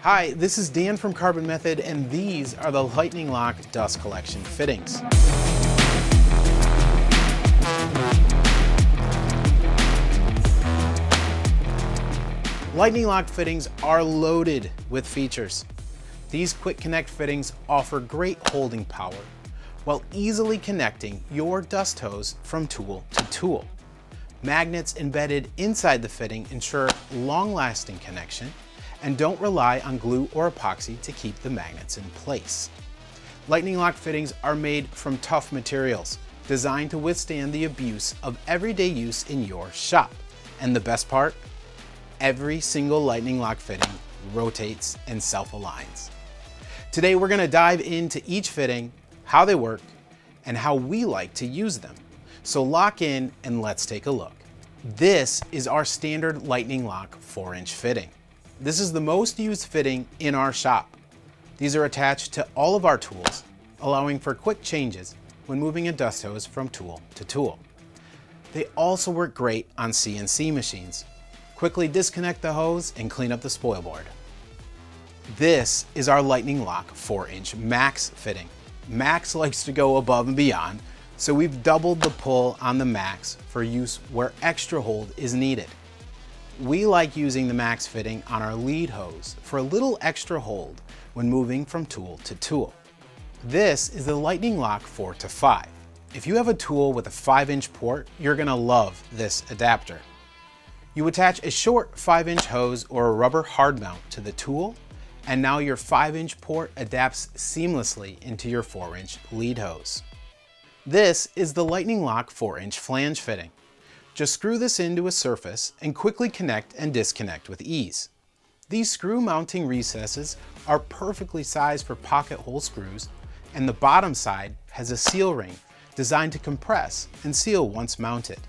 Hi, this is Dan from Carbon Method, and these are the Lightning Lock dust collection fittings. Lightning Lock fittings are loaded with features. These quick connect fittings offer great holding power while easily connecting your dust hose from tool to tool. Magnets embedded inside the fitting ensure long-lasting connection and don't rely on glue or epoxy to keep the magnets in place. Lightning Lock fittings are made from tough materials, designed to withstand the abuse of everyday use in your shop. And the best part? Every single Lightning Lock fitting rotates and self-aligns. Today we're going to dive into each fitting, how they work, and how we like to use them. So lock in and let's take a look. This is our standard Lightning Lock 4-inch fitting. This is the most used fitting in our shop. These are attached to all of our tools, allowing for quick changes when moving a dust hose from tool to tool. They also work great on CNC machines. Quickly disconnect the hose and clean up the spoil board. This is our Lightning Lock 4-inch Max fitting. Max likes to go above and beyond, so we've doubled the pull on the Max for use where extra hold is needed. We like using the Max fitting on our lead hose for a little extra hold when moving from tool to tool. This is the Lightning Lock 4-5. If you have a tool with a 5-inch port, you're gonna love this adapter. You attach a short 5-inch hose or a rubber hard mount to the tool, and now your 5-inch port adapts seamlessly into your 4-inch lead hose. This is the Lightning Lock 4-inch flange fitting. Just screw this into a surface and quickly connect and disconnect with ease. These screw mounting recesses are perfectly sized for pocket hole screws, and the bottom side has a seal ring designed to compress and seal once mounted.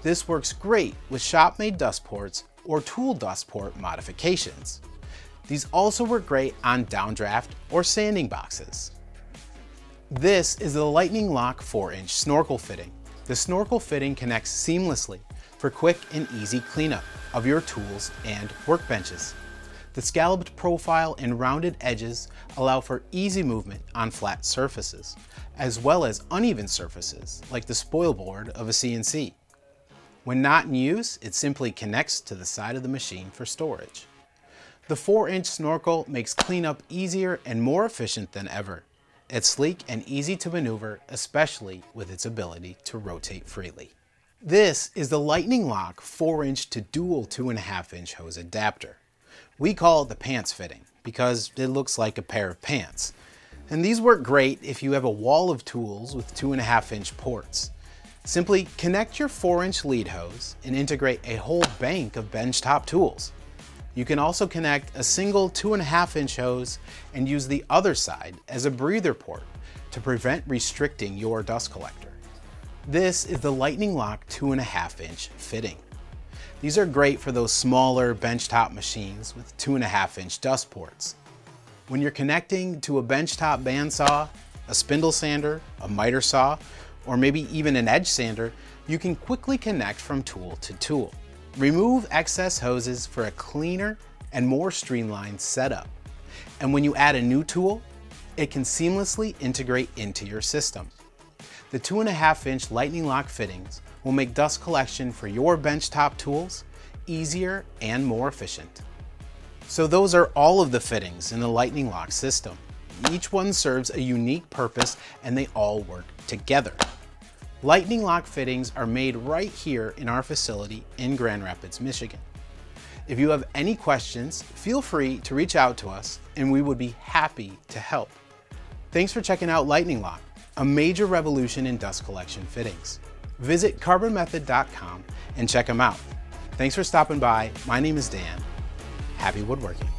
This works great with shop-made dust ports or tool dust port modifications. These also work great on downdraft or sanding boxes. This is the Lightning Lock 4-inch Snorkel fitting. The Snorkel fitting connects seamlessly for quick and easy cleanup of your tools and workbenches. The scalloped profile and rounded edges allow for easy movement on flat surfaces, as well as uneven surfaces like the spoil board of a CNC. When not in use, it simply connects to the side of the machine for storage. The 4-inch Snorkel makes cleanup easier and more efficient than ever. It's sleek and easy to maneuver, especially with its ability to rotate freely. This is the Lightning Lock 4-inch to dual 2.5-inch hose adapter. We call it the pants fitting because it looks like a pair of pants. And these work great if you have a wall of tools with 2.5-inch ports. Simply connect your 4-inch lead hose and integrate a whole bank of benchtop tools. You can also connect a single 2.5-inch hose and use the other side as a breather port to prevent restricting your dust collector. This is the Lightning Lock 2.5-inch fitting. These are great for those smaller benchtop machines with 2.5-inch dust ports. When you're connecting to a benchtop bandsaw, a spindle sander, a miter saw, or maybe even an edge sander, you can quickly connect from tool to tool. Remove excess hoses for a cleaner and more streamlined setup. And when you add a new tool, it can seamlessly integrate into your system. The 2.5-inch Lightning Lock fittings will make dust collection for your benchtop tools easier and more efficient. So those are all of the fittings in the Lightning Lock system. Each one serves a unique purpose and they all work together. Lightning Lock fittings are made right here in our facility in Grand Rapids, Michigan. If you have any questions, feel free to reach out to us and we would be happy to help. Thanks for checking out Lightning Lock, a major revolution in dust collection fittings. Visit carbonmethod.com and check them out. Thanks for stopping by. My name is Dan. Happy woodworking.